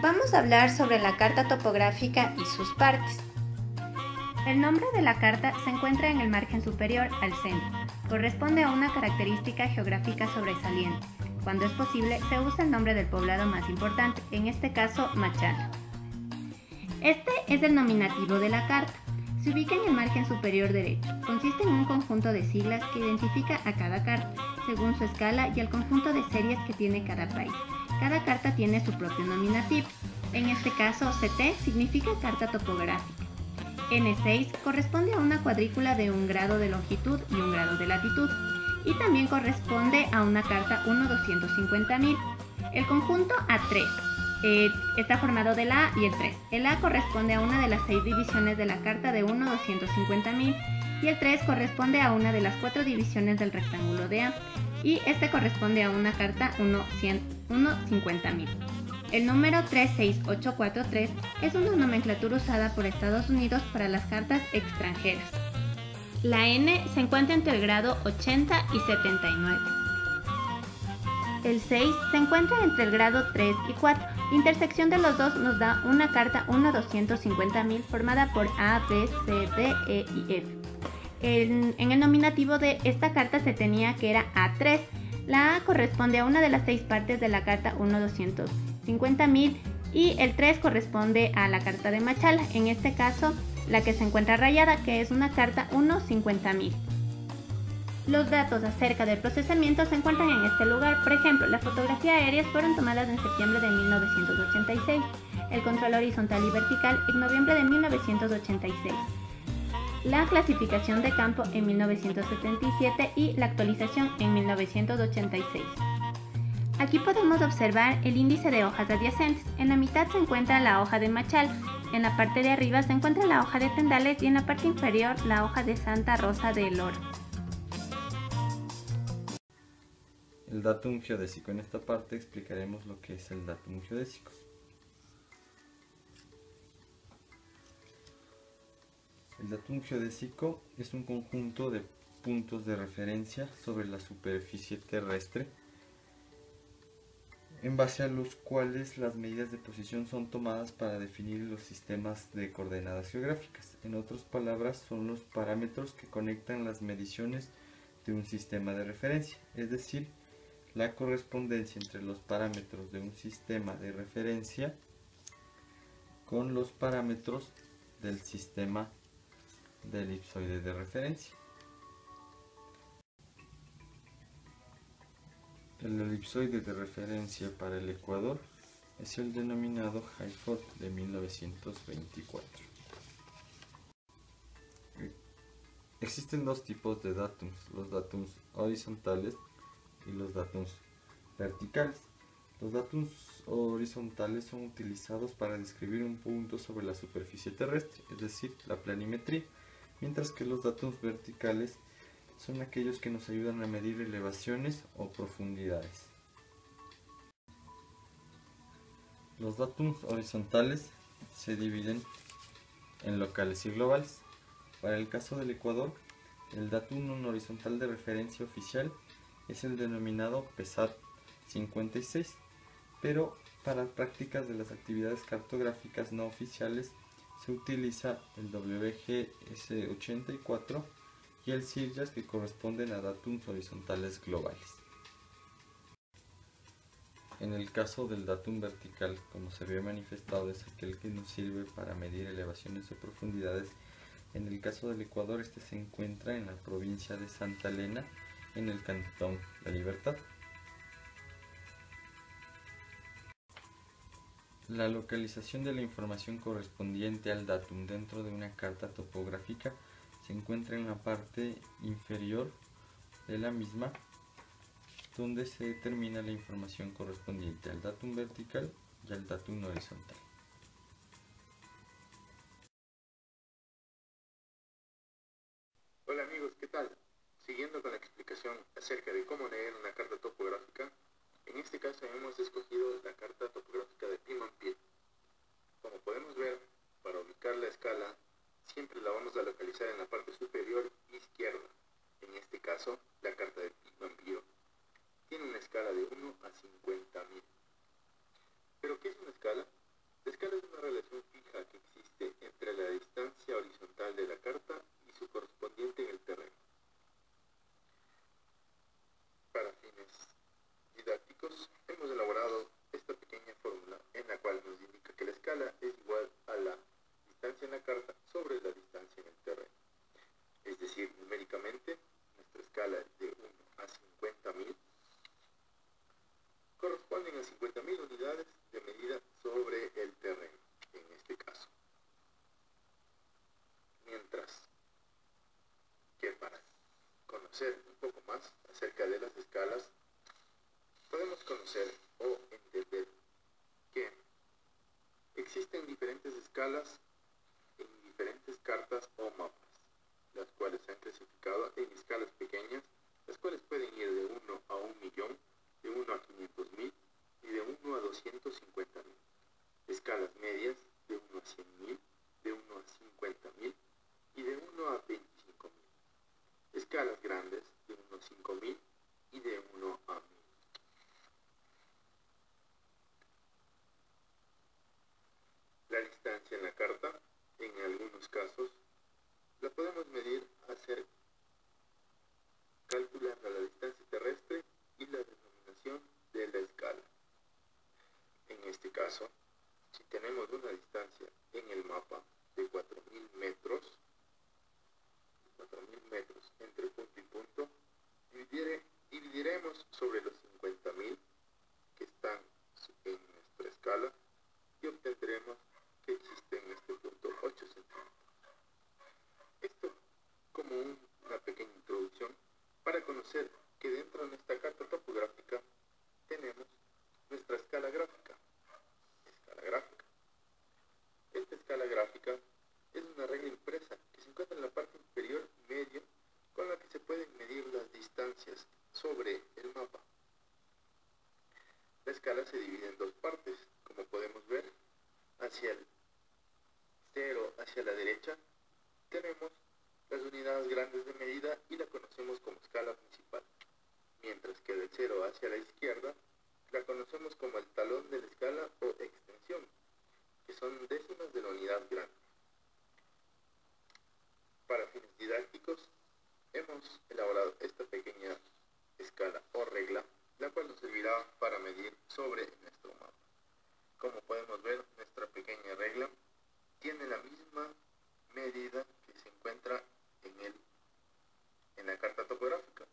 Vamos a hablar sobre la carta topográfica y sus partes. El nombre de la carta se encuentra en el margen superior al centro. Corresponde a una característica geográfica sobresaliente. Cuando es posible, se usa el nombre del poblado más importante, en este caso Machala. Este es el nominativo de la carta. Se ubica en el margen superior derecho. Consiste en un conjunto de siglas que identifica a cada carta, según su escala y el conjunto de series que tiene cada país. Cada carta tiene su propio nominativo. En este caso, CT significa carta topográfica. N6 corresponde a una cuadrícula de 1 grado de longitud y 1 grado de latitud. Y también corresponde a una carta 1/250.000. El conjunto A3 está formado del A y el 3. El A corresponde a una de las 6 divisiones de la carta de 1/250.000 y el 3 corresponde a una de las 4 divisiones del rectángulo de A y este corresponde a una carta 1/50.000. El número 36843 es una nomenclatura usada por Estados Unidos para las cartas extranjeras. La N se encuentra entre el grado 80 y 79. El 6 se encuentra entre el grado 3 y 4. La intersección de los dos nos da una carta 1/250.000 formada por A, B, C, D, E y F. En el nominativo de esta carta se tenía que era A3. La A corresponde a una de las 6 partes de la carta 1/250.000 y el 3 corresponde a la carta de Machala, en este caso la que se encuentra rayada, que es una carta 1/50.000. Los datos acerca del procesamiento se encuentran en este lugar. Por ejemplo, las fotografías aéreas fueron tomadas en septiembre de 1986, el control horizontal y vertical en noviembre de 1986, la clasificación de campo en 1977 y la actualización en 1986. Aquí podemos observar el índice de hojas adyacentes. En la mitad se encuentra la hoja de Machala, en la parte de arriba se encuentra la hoja de Tendales y en la parte inferior la hoja de Santa Rosa de Loro. El datum geodésico. En esta parte explicaremos lo que es el datum geodésico. El datum geodésico es un conjunto de puntos de referencia sobre la superficie terrestre en base a los cuales las medidas de posición son tomadas para definir los sistemas de coordenadas geográficas. En otras palabras, son los parámetros que conectan las mediciones de un sistema de referencia, es decir, la correspondencia entre los parámetros de un sistema de referencia con los parámetros del sistema de elipsoide de referencia. El elipsoide de referencia para el ecuador es el denominado Hayford de 1924. Existen dos tipos de datums, los datums horizontales y los datums verticales. Los datums horizontales son utilizados para describir un punto sobre la superficie terrestre, es decir, la planimetría, mientras que los datums verticales son aquellos que nos ayudan a medir elevaciones o profundidades. Los datums horizontales se dividen en locales y globales. Para el caso del Ecuador, el datum horizontal de referencia oficial es el denominado PESAT 56, pero para prácticas de las actividades cartográficas no oficiales se utiliza el WGS 84 y el CIRJAS, que corresponden a datums horizontales globales. En el caso del datum vertical, como se había manifestado, es aquel que nos sirve para medir elevaciones o profundidades. En el caso del Ecuador, este se encuentra en la provincia de Santa Elena, en el cantón La Libertad. La localización de la información correspondiente al datum dentro de una carta topográfica se encuentra en la parte inferior de la misma, donde se determina la información correspondiente al datum vertical y al datum horizontal. Hola amigos, ¿qué tal? Siguiendo con la explicación acerca de cómo leer una carta topográfica, en este caso hemos escogido la carta topográfica de Pimampil. Como podemos ver, para ubicar la escala, siempre la vamos a localizar en la parte superior izquierda. En este caso, la carta de Pimampil tiene una escala de 1 a 50.000. ¿Pero qué es una escala? conocer o entender que existen diferentes escalas en diferentes cartas o mapas, las cuales se han clasificado en escalas pequeñas, las cuales pueden ir de 1 a 1.000.000, de 1 a 500.000 y de 1 a 250.000. Escalas medias de 1 a 100.000, de 1 a 50.000 y de 1 a 25.000. Escalas grandes de 1 a 5.000 y de 1 a 1.000. La distancia en la carta, en algunos casos, la podemos medir calculando la distancia terrestre y la denominación de la escala. En este caso, si tenemos una distancia en el mapa de 4.000 metros entre punto y punto, dividiremos sobre los 50.000 que están en nuestra escala y obtendremos que existe en este punto 8 centímetros. Esto como una pequeña introducción para conocer que dentro de nuestra carta topográfica tenemos nuestra escala gráfica. Esta escala gráfica es una regla impresa que se encuentra en la parte inferior medio, con la que se pueden medir las distancias sobre el mapa. La escala se divide en dos partes, como podemos ver. Hacia el 0, hacia la derecha, tenemos las unidades grandes de medida y la conocemos como escala principal, mientras que del 0 hacia la izquierda la conocemos como el talón de la escala o extensión, que son décimas de la unidad grande. Para fines didácticos, hemos elaborado esta pequeña escala o regla, la cual nos servirá para medir sobre nuestro mapa. Como podemos ver, nuestra pequeña regla tiene la misma medida que se encuentra en la carta topográfica.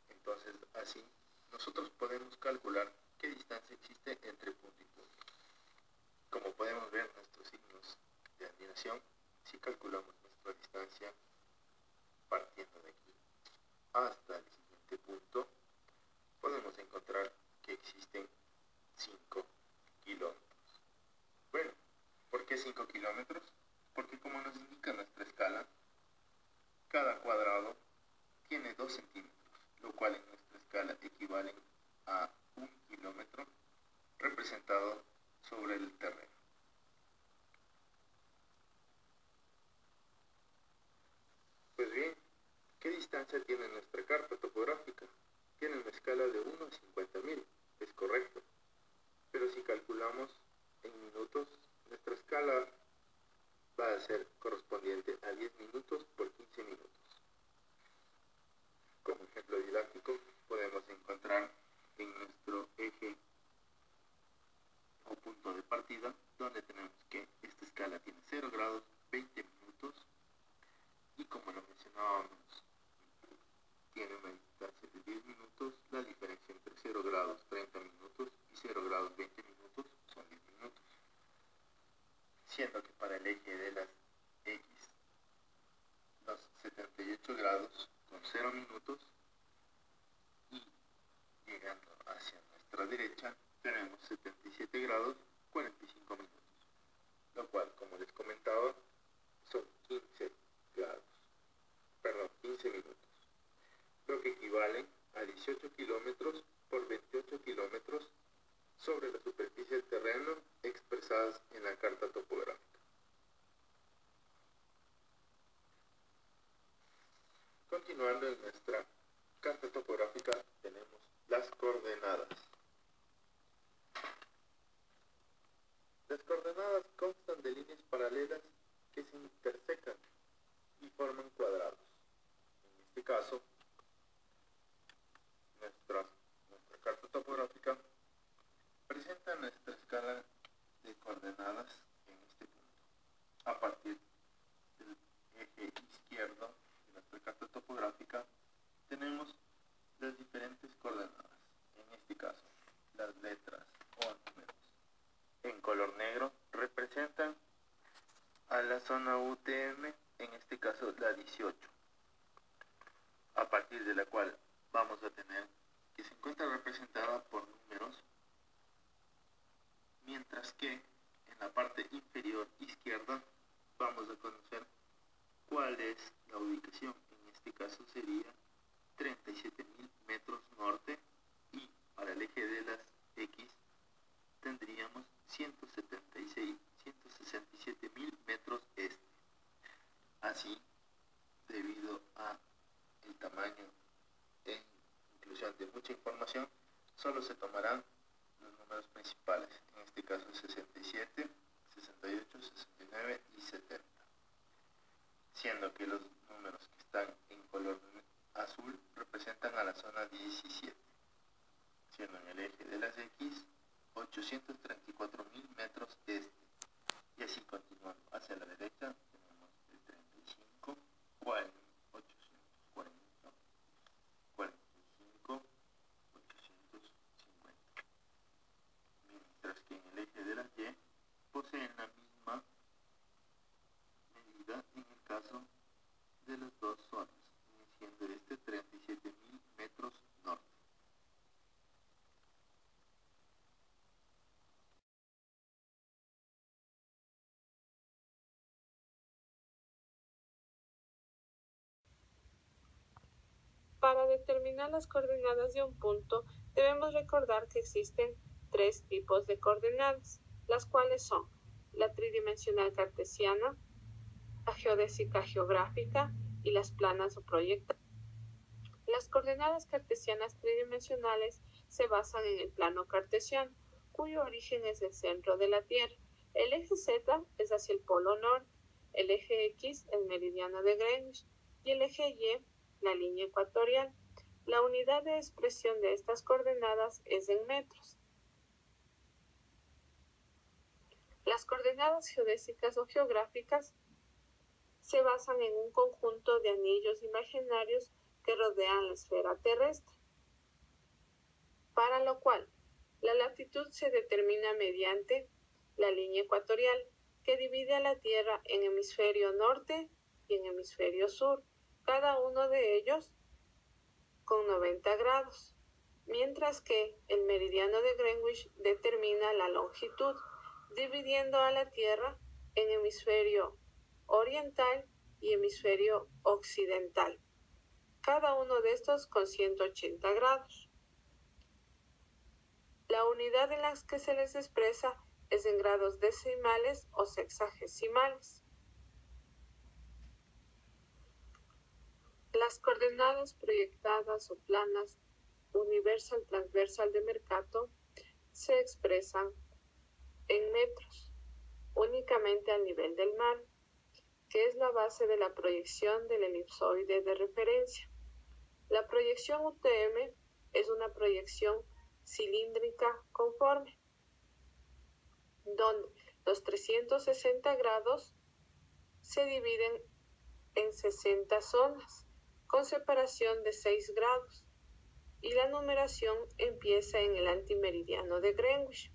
Entonces, así, nosotros podemos calcular qué distancia existe entre punto y punto. Como podemos ver, nuestros signos de admiración, si calculamos nuestra distancia partiendo de aquí hasta el siguiente punto, podemos encontrar que existen 5 kilómetros. Bueno, ¿por qué 5 kilómetros? Porque como nos indica nuestra escala, cada cuadrado tiene 2 centímetros, lo cual en nuestra escala equivale a 1 kilómetro representado sobre el terreno. Pues bien, ¿qué distancia tiene nuestra carta topográfica? Tiene una escala de 1 a 50.000, es correcto. Pero si calculamos en minutos, nuestra escala va a ser correspondiente a 10 minutos por 15 minutos. Como ejemplo didáctico, podemos encontrar en nuestro eje o punto de partida, donde tenemos que esta escala tiene 0 grados, 20 minutos, y como lo mencionábamos, tiene una distancia de 10 minutos, la diferencia entre 0 grados 30 minutos y 0 grados 20 minutos son 10 minutos. Siendo que para el eje de las X, los 78 grados con 0 minutos, y llegando hacia nuestra derecha tenemos 77 grados 45 minutos, lo cual, como les comentaba, son 15 minutos, lo que equivale a 18 kilómetros por 28 kilómetros sobre la superficie del terreno expresadas en la carta topográfica. Continuando en nuestra carta topográfica, tenemos las coordenadas. Las coordenadas constan de líneas paralelas que se intersecan y forman cuadrados. En este caso, nuestra carta topográfica presenta nuestra escala de coordenadas en este punto. A partir del eje izquierdo de nuestra carta topográfica tenemos las diferentes coordenadas. En este caso, las letras o números en color negro representan a la zona UTM, en este caso la 18, a partir de la cual vamos a tener que se encuentra representada por números mucha información, solo se tomarán los números principales, en este caso 67, 68, 69 y 70, siendo que los números que están en color azul representan a la zona 17, siendo en el eje de las X 834.000 metros este, y así continuando hacia la derecha tenemos el 35, 40, 840, 45, 850, mientras que en el eje de la Y poseen la misma medida en el caso de las dos zonas, siendo este 37.000 metros norte. Para determinar las coordenadas de un punto, debemos recordar que existen tres tipos de coordenadas, las cuales son la tridimensional cartesiana, la geodésica geográfica y las planas o proyectadas. Las coordenadas cartesianas tridimensionales se basan en el plano cartesiano, cuyo origen es el centro de la Tierra. El eje Z es hacia el polo norte, el eje X el meridiano de Greenwich y el eje Y la línea ecuatorial. La unidad de expresión de estas coordenadas es en metros. Las coordenadas geodésicas o geográficas se basan en un conjunto de anillos imaginarios que rodean la esfera terrestre, para lo cual la latitud se determina mediante la línea ecuatorial, que divide a la Tierra en hemisferio norte y en hemisferio sur, cada uno de ellos con 90 grados, mientras que el meridiano de Greenwich determina la longitud, dividiendo a la Tierra en hemisferio oriental y hemisferio occidental, cada uno de estos con 180 grados. La unidad en la que se les expresa es en grados decimales o sexagesimales. Las coordenadas proyectadas o planas universal transversal de Mercator se expresan en metros, únicamente al nivel del mar, que es la base de la proyección del elipsoide de referencia. La proyección UTM es una proyección cilíndrica conforme, donde los 360 grados se dividen en 60 zonas, con separación de 6 grados, y la numeración empieza en el antimeridiano de Greenwich.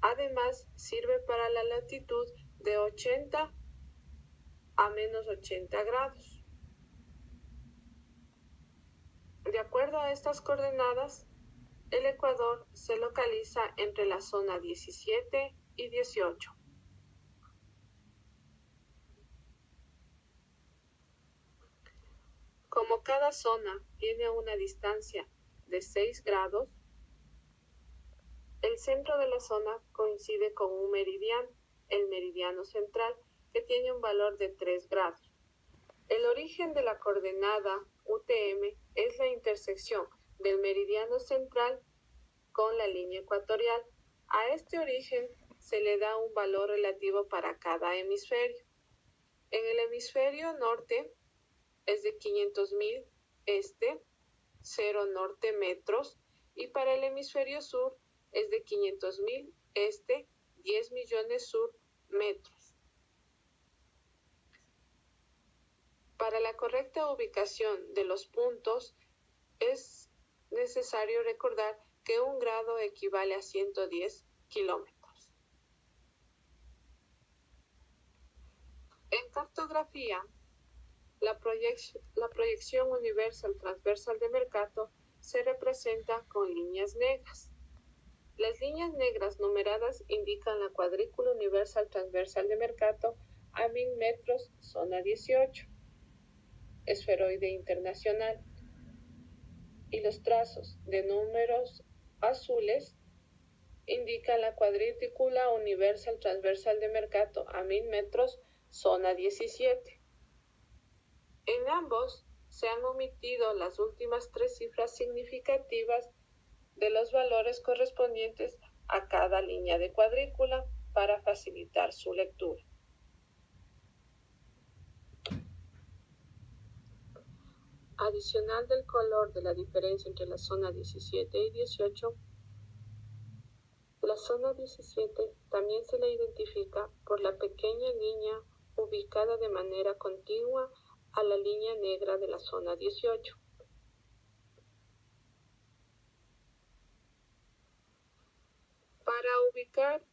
Además, sirve para la latitud de 80 a menos 80 grados. De acuerdo a estas coordenadas, el Ecuador se localiza entre la zona 17 y 18. Como cada zona tiene una distancia de 6 grados, el centro de la zona coincide con un meridiano, el meridiano central, que tiene un valor de 3 grados. El origen de la coordenada UTM es la intersección del meridiano central con la línea ecuatorial. A este origen se le da un valor relativo para cada hemisferio. En el hemisferio norte es de 500.000 este, 0 norte metros, y para el hemisferio sur es de 500.000 este, 10 millones sur metros. Para la correcta ubicación de los puntos es necesario recordar que 1 grado equivale a 110 kilómetros. En cartografía, la proyección universal transversal de Mercator se representa con líneas negras. Las líneas negras numeradas indican la cuadrícula universal transversal de Mercator a 1000 metros, zona 18, esferoide internacional, y los trazos de números azules indican la cuadrícula universal transversal de Mercator a 1000 metros, zona 17. En ambos se han omitido las últimas 3 cifras significativas de los valores correspondientes a cada línea de cuadrícula para facilitar su lectura. Adicional del color de la diferencia entre la zona 17 y 18, la zona 17 también se la identifica por la pequeña línea ubicada de manera contigua a la línea negra de la zona 18. Para ubicar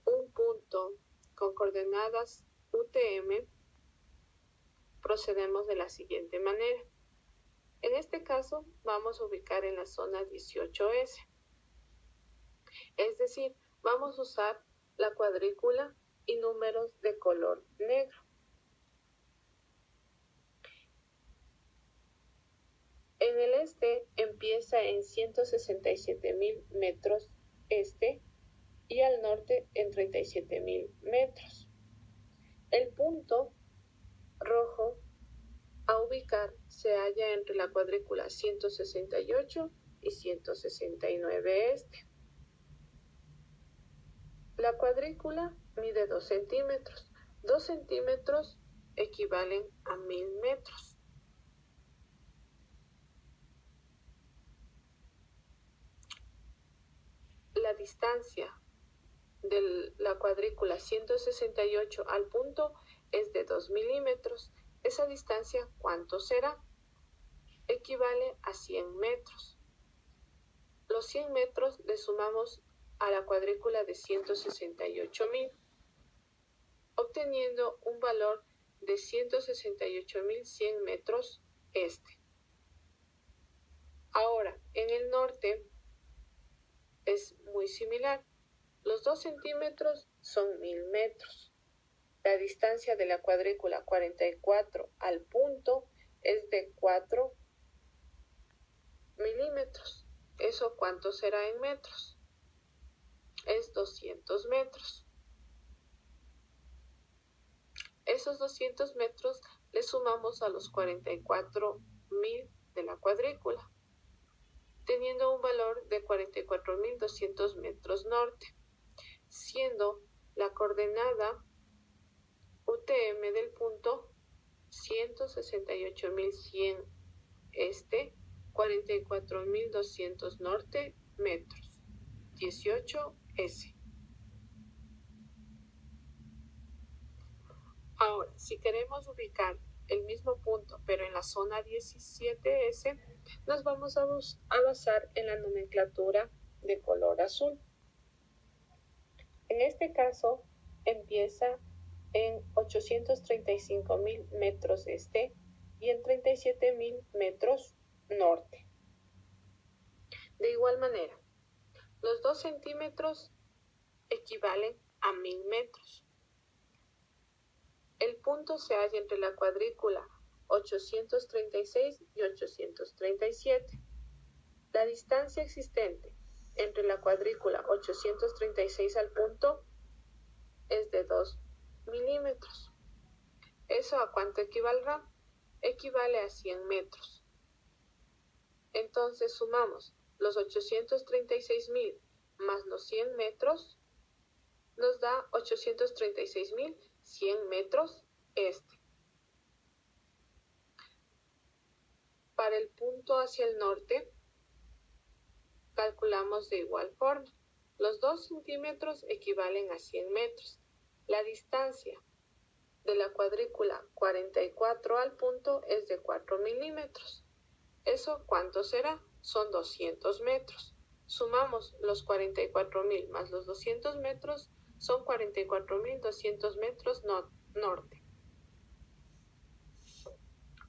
un punto con coordenadas UTM, procedemos de la siguiente manera. En este caso, vamos a ubicar en la zona 18S. Es decir, vamos a usar la cuadrícula y números de color negro. En el este empieza en 167.000 metros este y al norte en 37.000 metros. El punto rojo a ubicar se halla entre la cuadrícula 168 y 169 este. La cuadrícula mide 2 centímetros. 2 centímetros equivalen a 1000 metros. La distancia de la cuadrícula 168 al punto es de 2 milímetros. Esa distancia, ¿cuánto será? Equivale a 100 metros. Los 100 metros le sumamos a la cuadrícula de 168.000, obteniendo un valor de 168.100 metros este. Ahora, en el norte es muy similar. Los 2 centímetros son 1000 metros. La distancia de la cuadrícula 44 al punto es de 4 milímetros. ¿Eso cuánto será en metros? Es 200 metros. Esos 200 metros le sumamos a los 44.000 de la cuadrícula, teniendo un valor de 44.200 metros norte, siendo la coordenada UTM del punto 168.100 este, 44.200 norte metros, 18S. Ahora, si queremos ubicar el mismo punto, pero en la zona 17S, nos vamos a basar en la nomenclatura de color azul. En este caso, empieza en 835.000 metros este y en 37.000 metros norte. De igual manera, los 2 centímetros equivalen a 1000 metros. El punto se halla entre la cuadrícula 836 y 837. La distancia existente entre la cuadrícula 836 al punto es de 2 milímetros. ¿Eso a cuánto equivaldrá? Equivale a 100 metros. Entonces sumamos los 836.000 más los 100 metros, nos da 836.100 metros este. Para el punto hacia el norte, calculamos de igual forma. Los 2 centímetros equivalen a 100 metros. La distancia de la cuadrícula 44 al punto es de 4 milímetros. ¿Eso cuánto será? Son 200 metros. Sumamos los 44.000 más los 200 metros, son 44.200 metros norte.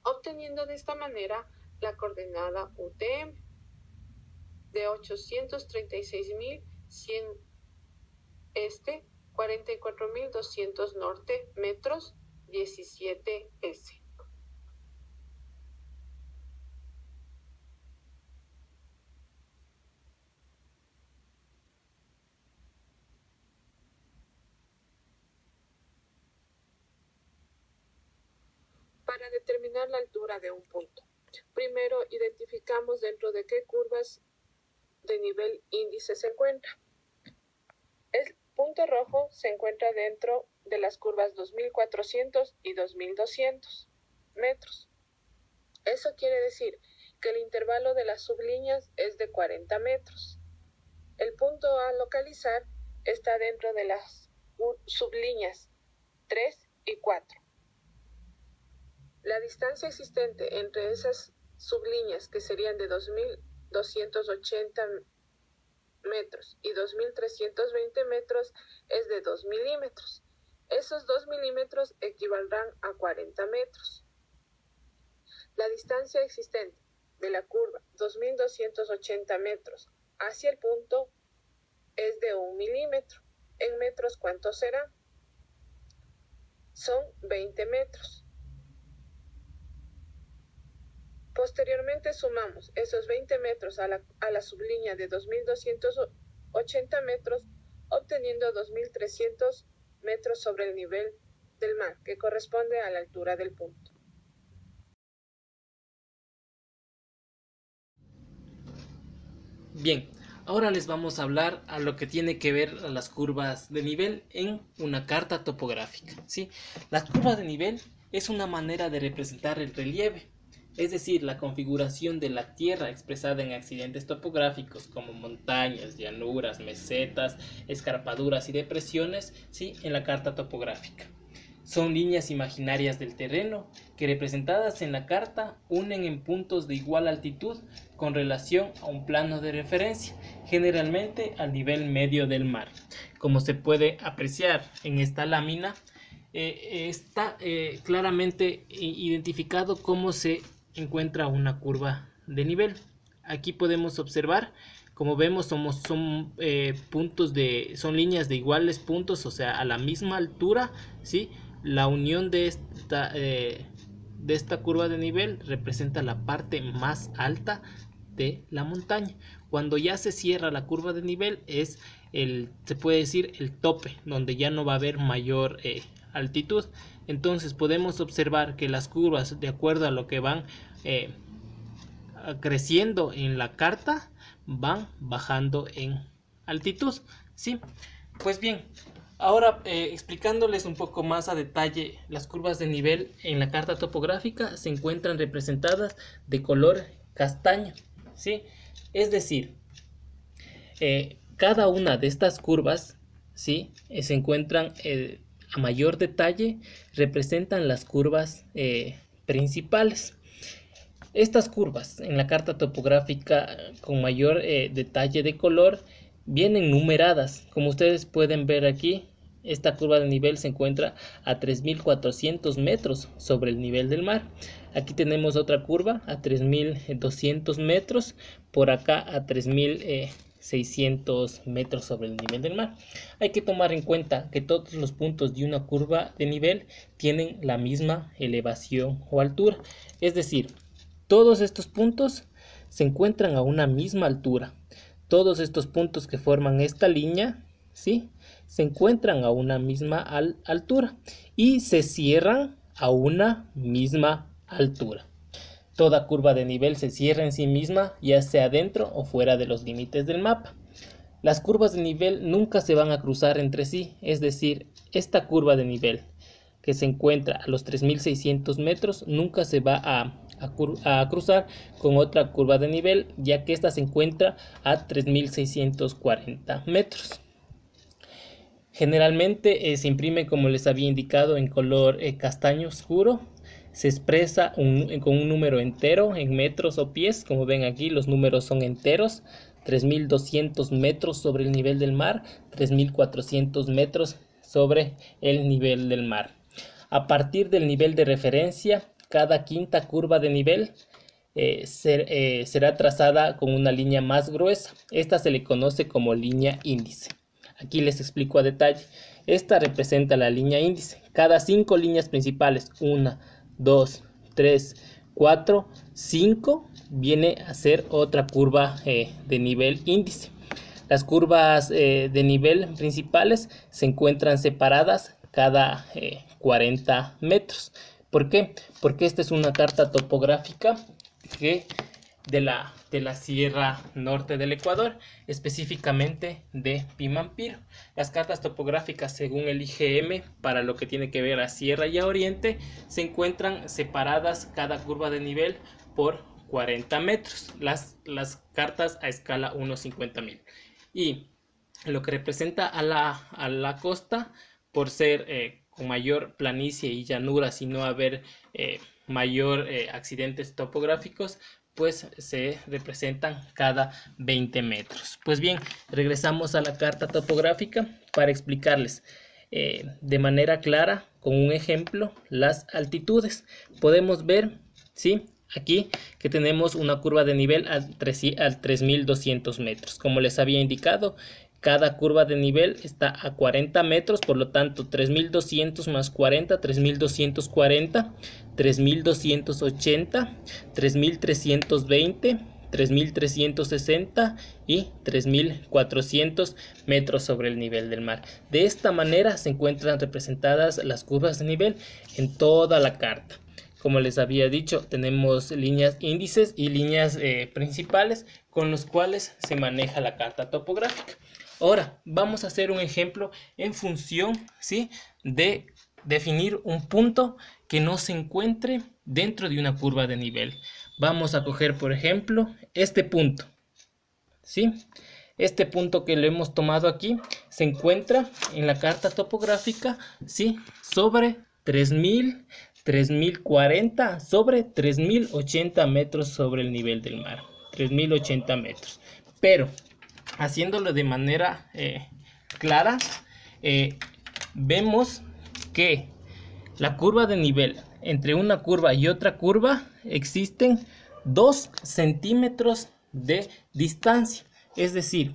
Obteniendo de esta manera la coordenada UTM de 836.100 este, 44.200 norte metros, 17S. para determinar la altura de un punto. Primero, identificamos dentro de qué curvas de nivel índice se encuentra. El punto rojo se encuentra dentro de las curvas 2400 y 2200 metros. Eso quiere decir que el intervalo de las sublíneas es de 40 metros. El punto a localizar está dentro de las sublíneas 3 y 4. La distancia existente entre esas sublíneas, que serían de 2280 metros y 2320 metros, es de 2 milímetros. Esos 2 milímetros equivaldrán a 40 metros. La distancia existente de la curva 2280 metros hacia el punto es de 1 milímetro. En metros, ¿cuánto será? Son 20 metros. Posteriormente sumamos esos 20 metros a la sublínea de 2280 metros, obteniendo 2300 metros sobre el nivel del mar, que corresponde a la altura del punto. Bien, ahora les vamos a hablar a lo que tiene que ver a las curvas de nivel en una carta topográfica, ¿sí? Las curvas de nivel es una manera de representar el relieve, es decir, la configuración de la tierra expresada en accidentes topográficos como montañas, llanuras, mesetas, escarpaduras y depresiones, ¿sí? En la carta topográfica. Son líneas imaginarias del terreno que, representadas en la carta, unen en puntos de igual altitud con relación a un plano de referencia, generalmente al nivel medio del mar. Como se puede apreciar en esta lámina, está claramente identificado cómo se encuentra una curva de nivel. Aquí podemos observar, como vemos, son líneas de iguales puntos, o sea, a la misma altura, ¿sí? La unión de esta curva de nivel representa la parte más alta de la montaña. Cuando ya se cierra la curva de nivel es se puede decir el tope, donde ya no va a haber mayor altitud. Entonces podemos observar que las curvas, de acuerdo a lo que van creciendo en la carta, van bajando en altitud, ¿sí? Pues bien, ahora explicándoles un poco más a detalle, las curvas de nivel en la carta topográfica se encuentran representadas de color castaño, ¿sí? Es decir, cada una de estas curvas, ¿sí? Se encuentran a mayor detalle, representan las curvas principales. Estas curvas en la carta topográfica con mayor detalle de color vienen numeradas. Como ustedes pueden ver aquí, esta curva de nivel se encuentra a 3400 metros sobre el nivel del mar. Aquí tenemos otra curva a 3200 metros, por acá a 3600 metros sobre el nivel del mar. Hay que tomar en cuenta que todos los puntos de una curva de nivel tienen la misma elevación o altura. Es decir, todos estos puntos se encuentran a una misma altura. Todos estos puntos que forman esta línea, ¿sí?, se encuentran a una misma altura y se cierran a una misma altura. Toda curva de nivel se cierra en sí misma, ya sea dentro o fuera de los límites del mapa. Las curvas de nivel nunca se van a cruzar entre sí, es decir, esta curva de nivel que se encuentra a los 3600 metros nunca se va a cruzar con otra curva de nivel, ya que esta se encuentra a 3640 metros. Generalmente se imprime, como les había indicado, en color castaño oscuro. Se expresa con un número entero en metros o pies. Como ven aquí, los números son enteros. 3200 metros sobre el nivel del mar, 3400 metros sobre el nivel del mar. A partir del nivel de referencia, cada quinta curva de nivel será trazada con una línea más gruesa. Esta se le conoce como línea índice. Aquí les explico a detalle. Esta representa la línea índice. Cada 5 líneas principales, 1, 2, 3, 4, 5, viene a ser otra curva de nivel índice. Las curvas de nivel principales se encuentran separadas cada 40 metros. ¿Por qué? Porque esta es una carta topográfica que de la Sierra Norte del Ecuador, específicamente de Pimampiro. Las cartas topográficas según el IGM, para lo que tiene que ver a Sierra y a Oriente, se encuentran separadas cada curva de nivel por 40 metros. Las cartas a escala 1/50.000. Y lo que representa a la costa, por ser con mayor planicie y llanura, y no haber mayor accidentes topográficos, pues se representan cada 20 metros. Pues bien, regresamos a la carta topográfica para explicarles de manera clara, con un ejemplo, las altitudes. Podemos ver, ¿sí?, aquí que tenemos una curva de nivel al 3200 metros. Como les había indicado, cada curva de nivel está a 40 metros, por lo tanto 3200 más 40, 3240, 3280, 3320, 3360 y 3400 metros sobre el nivel del mar. De esta manera se encuentran representadas las curvas de nivel en toda la carta. Como les había dicho, tenemos líneas índices y líneas principales con los cuales se maneja la carta topográfica. Ahora vamos a hacer un ejemplo en función, ¿sí?, de definir un punto que no se encuentre dentro de una curva de nivel. Vamos a coger, por ejemplo, este punto, ¿sí? Este punto que lo hemos tomado aquí se encuentra en la carta topográfica, ¿sí?, sobre 3040, sobre 3080 metros sobre el nivel del mar. 3080 metros. Pero haciéndolo de manera clara, vemos que la curva de nivel, entre una curva y otra curva, existen 2 centímetros de distancia. Es decir,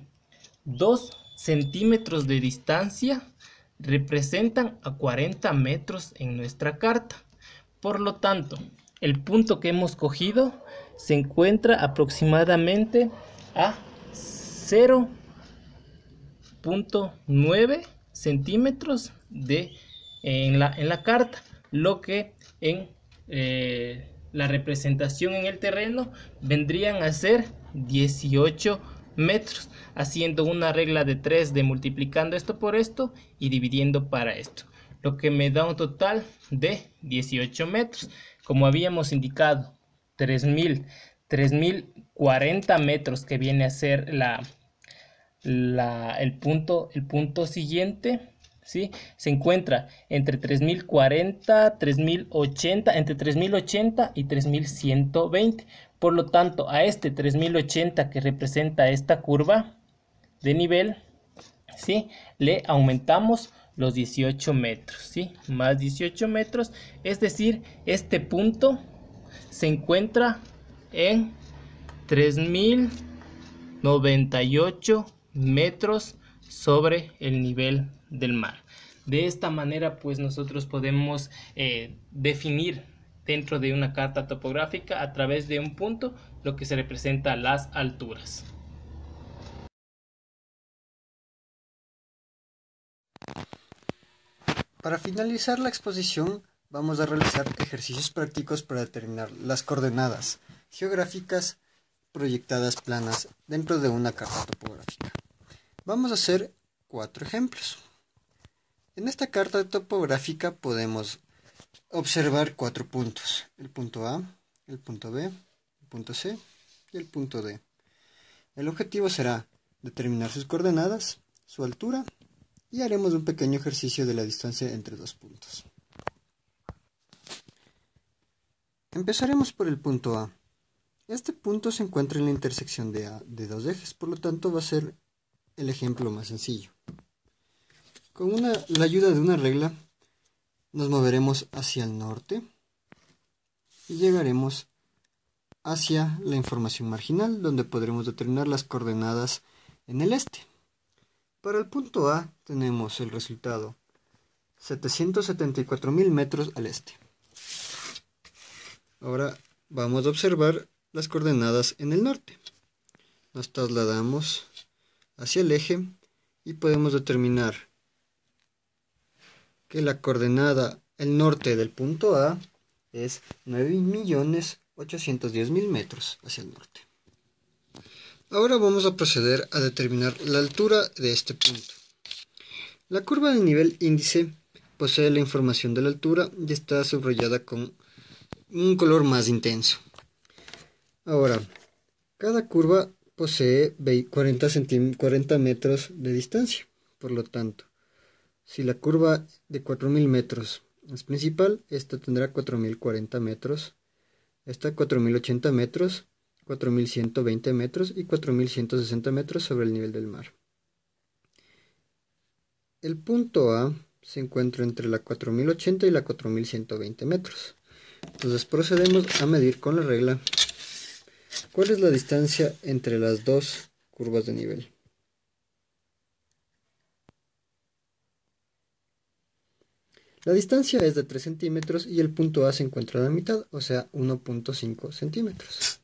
2 centímetros de distancia representan a 40 metros en nuestra carta. Por lo tanto, el punto que hemos cogido se encuentra aproximadamente a 0.9 centímetros en la carta, lo que en la representación en el terreno vendrían a ser 18 metros, haciendo una regla de 3 de multiplicando esto por esto y dividiendo para esto, lo que me da un total de 18 metros. Como habíamos indicado, 3040 metros, que viene a ser el punto siguiente, ¿sí?, se encuentra entre 3040, 3080, entre 3080 y 3120. Por lo tanto, a este 3080 que representa esta curva de nivel, ¿sí?, le aumentamos los 18 metros, ¿sí?, más 18 metros, es decir, este punto se encuentra en 3098 metros sobre el nivel del mar. De esta manera, pues nosotros podemos definir dentro de una carta topográfica, a través de un punto, lo que se representa las alturas. Para finalizar la exposición, vamos a realizar ejercicios prácticos para determinar las coordenadas geográficas proyectadas planas dentro de una carta topográfica. Vamos a hacer 4 ejemplos. En esta carta topográfica podemos observar 4 puntos: el punto A, el punto B, el punto C y el punto D. El objetivo será determinar sus coordenadas, su altura, y haremos un pequeño ejercicio de la distancia entre 2 puntos. Empezaremos por el punto A. Este punto se encuentra en la intersección de 2 ejes, por lo tanto va a ser el ejemplo más sencillo. Con la ayuda de una regla nos moveremos hacia el norte y llegaremos hacia la información marginal, donde podremos determinar las coordenadas en el este. Para el punto A tenemos el resultado: 774.000 metros al este. Ahora vamos a observar las coordenadas en el norte. Nos trasladamos hacia el eje y podemos determinar que la coordenada, el norte del punto A, es 9.810.000 metros hacia el norte. Ahora vamos a proceder a determinar la altura de este punto. La curva de nivel índice posee la información de la altura y está subrayada con un color más intenso. Ahora, cada curva posee 40 metros de distancia. Por lo tanto, si la curva de 4.000 metros es principal, esta tendrá 4.040 metros, esta 4.080 metros, 4.120 metros y 4.160 metros sobre el nivel del mar. El punto A se encuentra entre la 4.080 y la 4.120 metros. Entonces procedemos a medir con la regla cuál es la distancia entre las dos curvas de nivel. La distancia es de 3 centímetros y el punto A se encuentra a la mitad, o sea 1.5 centímetros.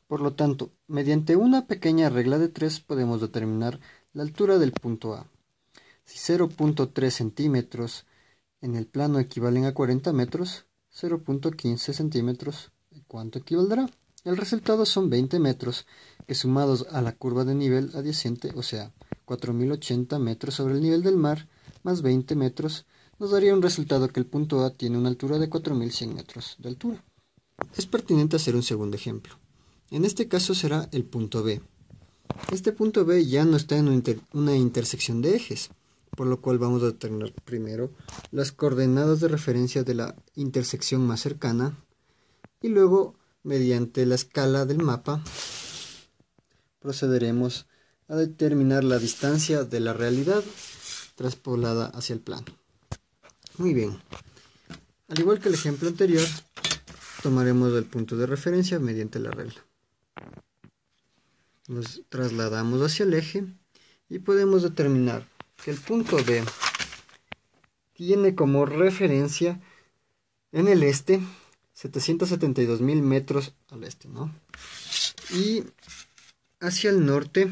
Por lo tanto, mediante una pequeña regla de 3 podemos determinar la altura del punto A. Si 0.3 centímetros en el plano equivalen a 40 metros, 0.15 centímetros, ¿cuánto equivaldrá? El resultado son 20 metros, que sumados a la curva de nivel adyacente, o sea, 4.080 metros sobre el nivel del mar, más 20 metros, nos daría un resultado que el punto A tiene una altura de 4.100 metros de altura. Es pertinente hacer un segundo ejemplo. En este caso será el punto B. Este punto B ya no está en una intersección de ejes, por lo cual vamos a determinar primero las coordenadas de referencia de la intersección más cercana y luego, mediante la escala del mapa, procederemos a determinar la distancia de la realidad traspolada hacia el plano. Muy bien. Al igual que el ejemplo anterior, tomaremos el punto de referencia mediante la regla. Nos trasladamos hacia el eje y podemos determinar que el punto B tiene como referencia en el este 772.000 metros al este, ¿no? Y hacia el norte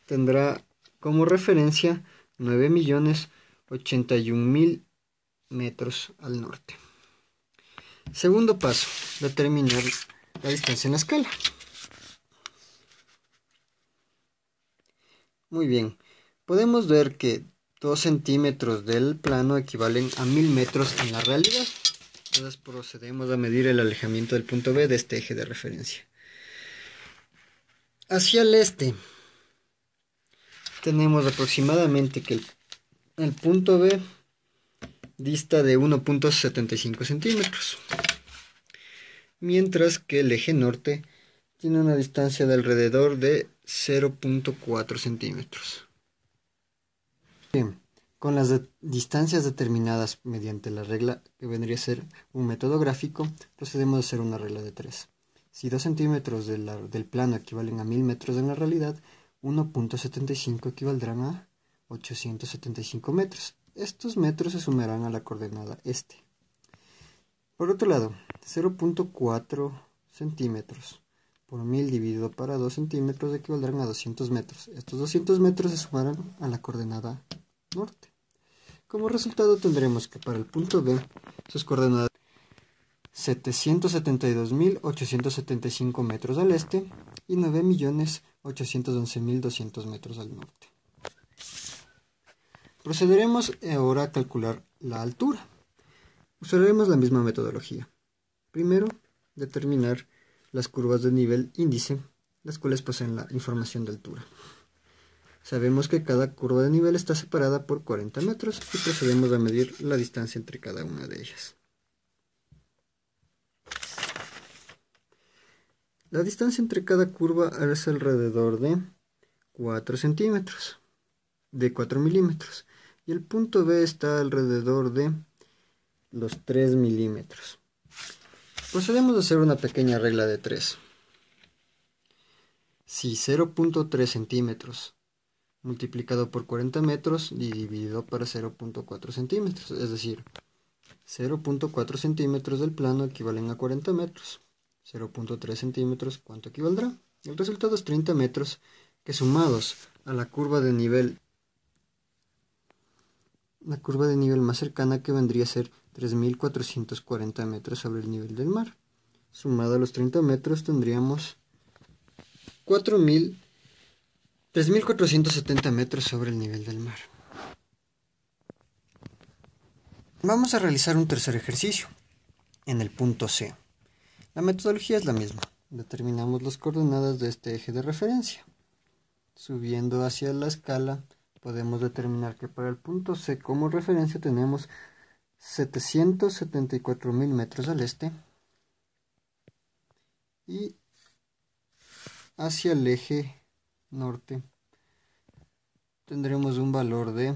tendrá como referencia 9.081.000 metros al norte. Segundo paso, determinar la distancia en la escala. Muy bien, podemos ver que 2 centímetros del plano equivalen a 1.000 metros en la realidad. Entonces procedemos a medir el alejamiento del punto B de este eje de referencia. Hacia el este tenemos aproximadamente que el punto B dista de 1.75 centímetros, mientras que el eje norte tiene una distancia de alrededor de 0.4 centímetros. Bien, con las distancias determinadas mediante la regla que vendría a ser un método gráfico, procedemos a hacer una regla de 3. Si 2 centímetros del plano equivalen a 1.000 metros en la realidad, 1.75 equivaldrán a 875 metros. Estos metros se sumarán a la coordenada este. Por otro lado, 0.4 centímetros por 1000 dividido para 2 centímetros equivaldrán a 200 metros. Estos 200 metros se sumarán a la coordenada norte. Como resultado tendremos que para el punto B sus coordenadas 772.875 metros al este y 9.811.200 metros al norte. Procederemos ahora a calcular la altura. Usaremos la misma metodología. Primero, determinar las curvas de nivel índice, las cuales poseen la información de altura. Sabemos que cada curva de nivel está separada por 40 metros y procedemos a medir la distancia entre cada una de ellas. La distancia entre cada curva es alrededor de 4 centímetros, de 4 milímetros, y el punto B está alrededor de los 3 milímetros. Procedemos a hacer una pequeña regla de 3. Si 0.3 centímetros multiplicado por 40 metros y dividido para 0.4 centímetros, es decir, 0.4 centímetros del plano equivalen a 40 metros. 0.3 centímetros, ¿cuánto equivaldrá? El resultado es 30 metros, que sumados a la curva de nivel la curva de nivel más cercana, que vendría a ser 3.440 metros sobre el nivel del mar. Sumado a los 30 metros tendríamos 3.470 metros sobre el nivel del mar. Vamos a realizar un tercer ejercicio en el punto C. La metodología es la misma. Determinamos las coordenadas de este eje de referencia. Subiendo hacia la escala, podemos determinar que para el punto C como referencia tenemos 774.000 metros al este, y hacia el eje norte tendremos un valor de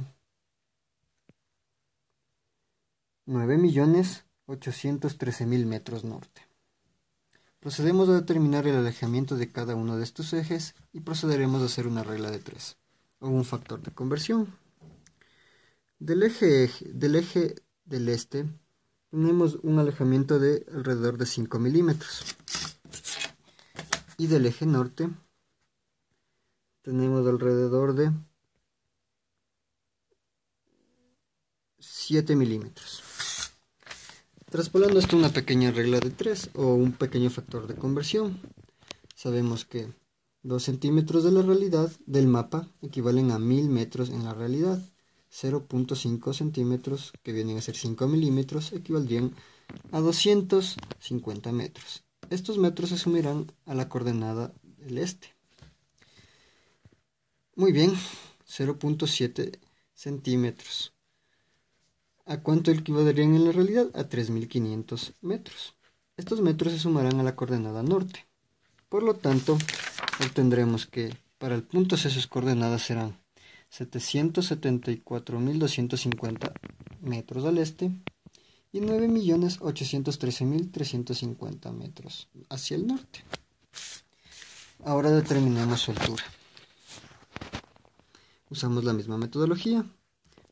9.813.000 metros norte. Procedemos a determinar el alejamiento de cada uno de estos ejes y procederemos a hacer una regla de 3 o un factor de conversión. Del eje del este tenemos un alejamiento de alrededor de 5 milímetros, y del eje norte tenemos alrededor de 7 milímetros. Traspolando esto a una pequeña regla de 3 o un pequeño factor de conversión, sabemos que 2 centímetros de la realidad del mapa equivalen a 1000 metros en la realidad. 0.5 centímetros, que vienen a ser 5 milímetros, equivaldrían a 250 metros. Estos metros se sumirán a la coordenada del este. Muy bien, 0.7 centímetros. ¿A cuánto equivaldrían en la realidad? A 3.500 metros. Estos metros se sumarán a la coordenada norte. Por lo tanto, obtendremos que para el punto C sus coordenadas serán 774.250 metros al este y 9.813.350 metros hacia el norte. Ahora determinemos su altura. Usamos la misma metodología.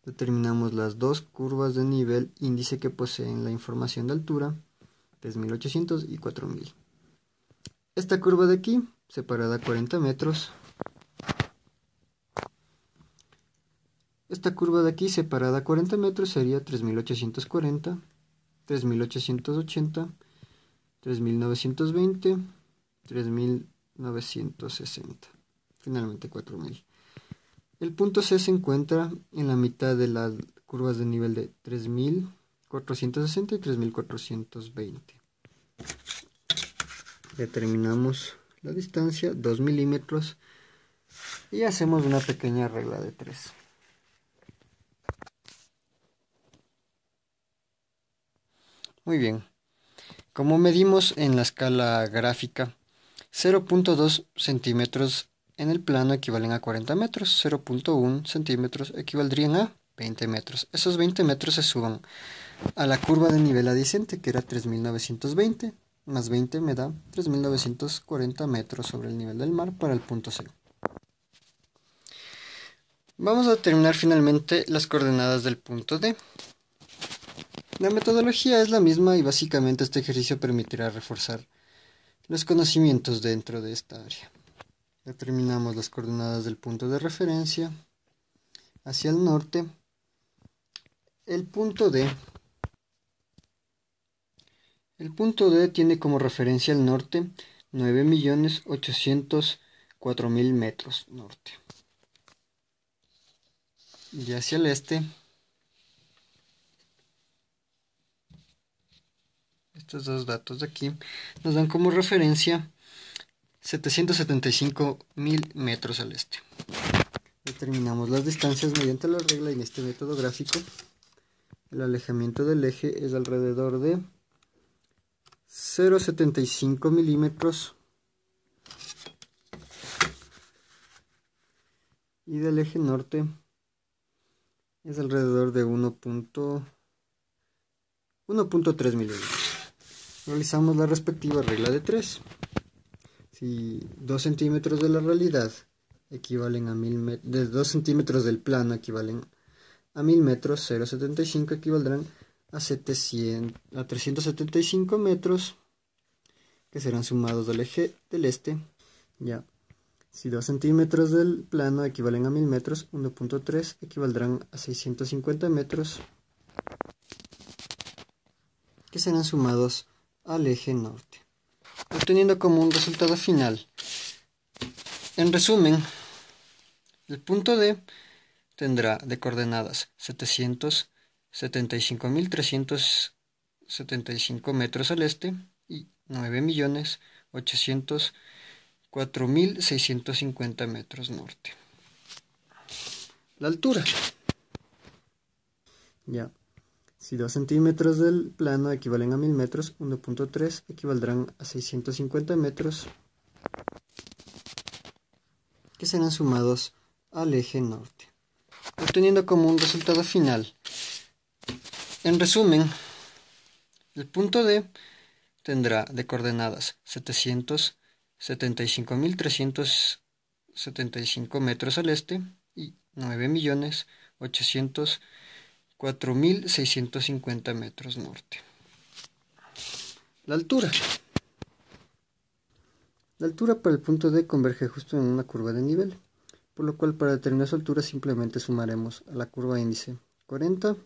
Determinamos las dos curvas de nivel índice que poseen la información de altura, 3.800 y 4.000. Esta curva de aquí, separada a 40 metros. Esta curva de aquí, separada a 40 metros, sería 3.840, 3.880, 3.920, 3.960. Finalmente 4.000. El punto C se encuentra en la mitad de las curvas de nivel de 3.460 y 3.420. Determinamos la distancia, 2 milímetros, y hacemos una pequeña regla de 3. Muy bien. Como medimos en la escala gráfica, 0.2 centímetros en el plano equivalen a 40 metros, 0.1 centímetros equivaldrían a 20 metros. Esos 20 metros se suban a la curva de nivel adyacente, que era 3.920, más 20 me da 3.940 metros sobre el nivel del mar para el punto C. Vamos a determinar finalmente las coordenadas del punto D. La metodología es la misma y básicamente este ejercicio permitirá reforzar los conocimientos dentro de esta área. Determinamos las coordenadas del punto de referencia hacia el norte. El punto D tiene como referencia al norte 9.804.000 metros norte. Y hacia el este, estos dos datos de aquí nos dan como referencia 775.000 metros al este. Determinamos las distancias mediante la regla. En este método gráfico, el alejamiento del eje es alrededor de 0.75 milímetros y del eje norte es alrededor de 1.3 milímetros. Realizamos la respectiva regla de 3. Si 2 centímetros de la realidad equivalen a 1000 metros, de 2 centímetros del plano equivalen a 1000 metros, 0.75 equivaldrán a 375 metros, que serán sumados del eje del este. Ya Si 2 centímetros del plano equivalen a 1000 metros, 1.3 equivaldrán a 650 metros, que serán sumados al eje norte, obteniendo como un resultado final. En resumen, el punto D tendrá de coordenadas 775.375 metros al este y 9.804.650 metros norte. La altura. Ya. Si 2 centímetros del plano equivalen a 1000 metros, 1.3 equivaldrán a 650 metros, que serán sumados al eje norte, obteniendo como un resultado final. En resumen, el punto D tendrá de coordenadas 775.375 metros al este y 9.804.650 metros norte. La altura. La altura para el punto D converge justo en una curva de nivel, por lo cual para determinar su altura simplemente sumaremos a la curva índice 40,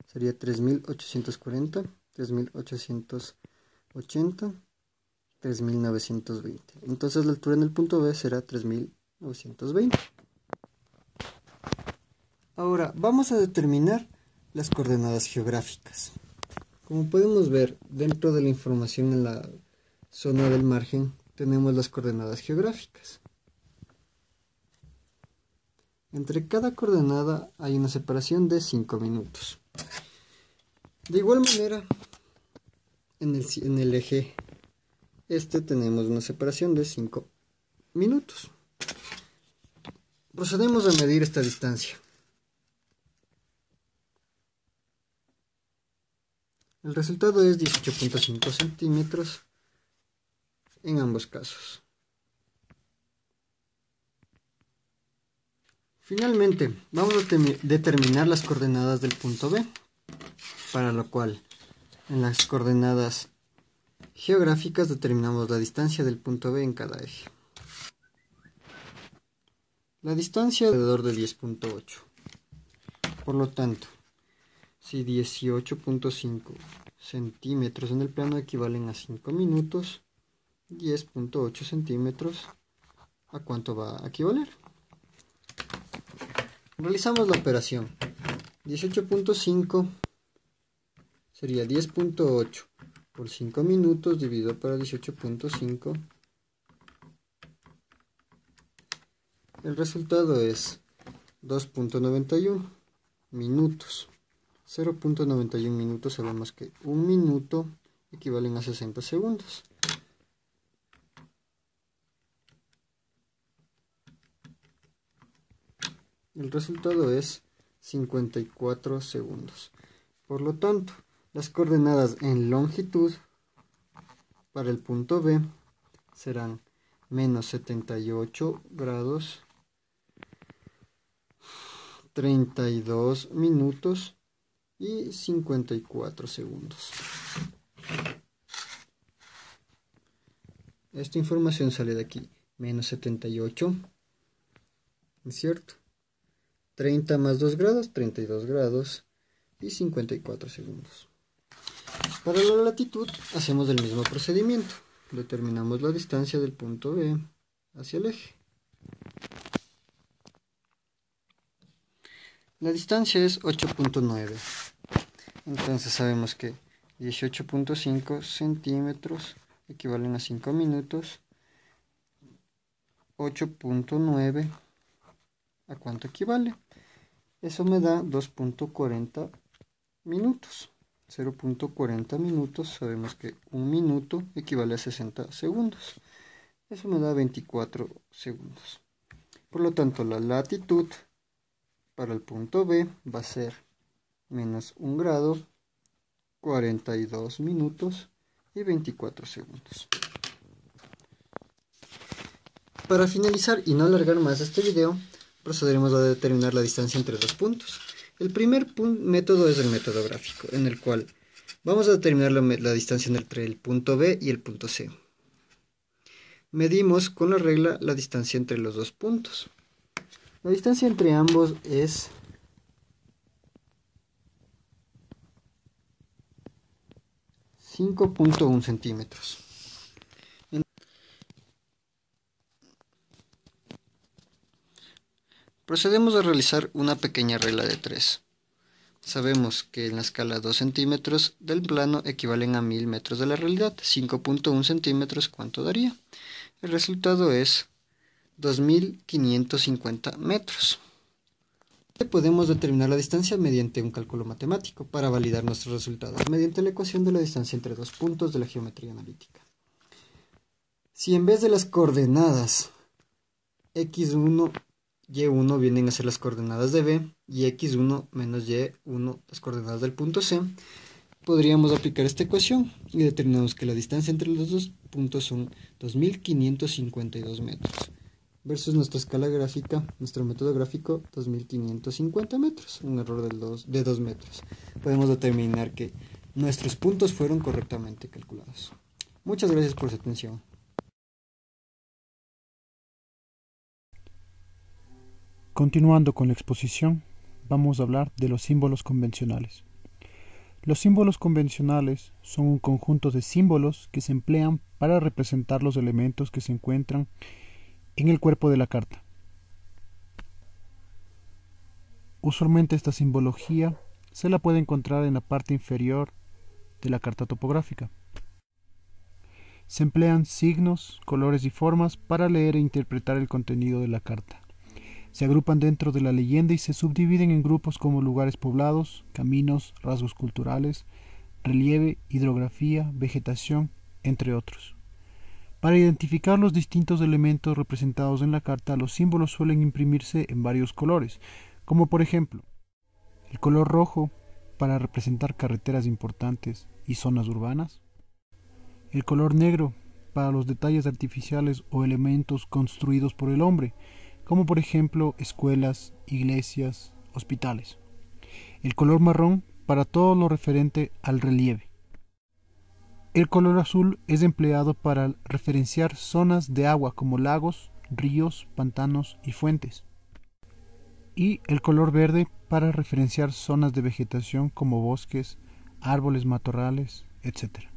sería 3.840, 3.880, 3.920. Entonces la altura en el punto B será 3.920. Ahora vamos a determinar las coordenadas geográficas. Como podemos ver, dentro de la información en la zona del margen tenemos las coordenadas geográficas. Entre cada coordenada hay una separación de 5 minutos. De igual manera, en el eje este tenemos una separación de 5 minutos. Procedemos a medir esta distancia. El resultado es 18.5 centímetros en ambos casos. Finalmente, vamos a determinar las coordenadas del punto B, para lo cual en las coordenadas geográficas determinamos la distancia del punto B en cada eje. La distancia es alrededor de 10.8. Por lo tanto, si 18.5 centímetros en el plano equivalen a 5 minutos, 10.8 centímetros, ¿a cuánto va a equivaler? Realizamos la operación. 18.5 sería 10.8 por 5 minutos dividido por 18.5. El resultado es 2.91 minutos. 0.91 minutos, sabemos que un minuto equivalen a 60 segundos. El resultado es 54 segundos. Por lo tanto, las coordenadas en longitud para el punto B serán menos 78 grados, 32 minutos y 54 segundos. Esta información sale de aquí, menos 78, ¿es cierto? 30 más 2 grados, 32 grados y 54 segundos. Para la latitud hacemos el mismo procedimiento. Determinamos la distancia del punto B hacia el eje. La distancia es 8.9. Entonces sabemos que 18.5 centímetros equivalen a 5 minutos. 8.9, ¿a cuánto equivale? Eso me da 2.40 minutos. 0.40 minutos, sabemos que un minuto equivale a 60 segundos. Eso me da 24 segundos. Por lo tanto, la latitud para el punto B va a ser menos 1 grado, 42 minutos y 24 segundos. Para finalizar y no alargar más este video, procederemos a determinar la distancia entre dos puntos. El primer método es el método gráfico, en el cual vamos a determinar la distancia entre el punto B y el punto C. Medimos con la regla la distancia entre los dos puntos. La distancia entre ambos es 5.1 centímetros. Procedemos a realizar una pequeña regla de 3. Sabemos que en la escala 2 centímetros del plano equivalen a 1000 metros de la realidad. 5.1 centímetros, ¿cuánto daría? El resultado es 2550 metros. Podemos determinar la distancia mediante un cálculo matemático para validar nuestros resultados, mediante la ecuación de la distancia entre dos puntos de la geometría analítica. Si en vez de las coordenadas x1, y1 vienen a ser las coordenadas de B y x1 menos y1 las coordenadas del punto C, podríamos aplicar esta ecuación y determinamos que la distancia entre los dos puntos son 2552 metros. Versus nuestra escala gráfica, nuestro método gráfico, 2550 metros, un error de 2 metros. Podemos determinar que nuestros puntos fueron correctamente calculados. Muchas gracias por su atención. Continuando con la exposición, vamos a hablar de los símbolos convencionales. Los símbolos convencionales son un conjunto de símbolos que se emplean para representar los elementos que se encuentran en el cuerpo de la carta. Usualmente esta simbología se la puede encontrar en la parte inferior de la carta topográfica. Se emplean signos, colores y formas para leer e interpretar el contenido de la carta. Se agrupan dentro de la leyenda y se subdividen en grupos como lugares poblados, caminos, rasgos culturales, relieve, hidrografía, vegetación, entre otros. Para identificar los distintos elementos representados en la carta, los símbolos suelen imprimirse en varios colores, como por ejemplo, el color rojo para representar carreteras importantes y zonas urbanas, el color negro para los detalles artificiales o elementos construidos por el hombre, como por ejemplo escuelas, iglesias, hospitales, el color marrón para todo lo referente al relieve. El color azul es empleado para referenciar zonas de agua como lagos, ríos, pantanos y fuentes. Y el color verde para referenciar zonas de vegetación como bosques, árboles, matorrales, etc.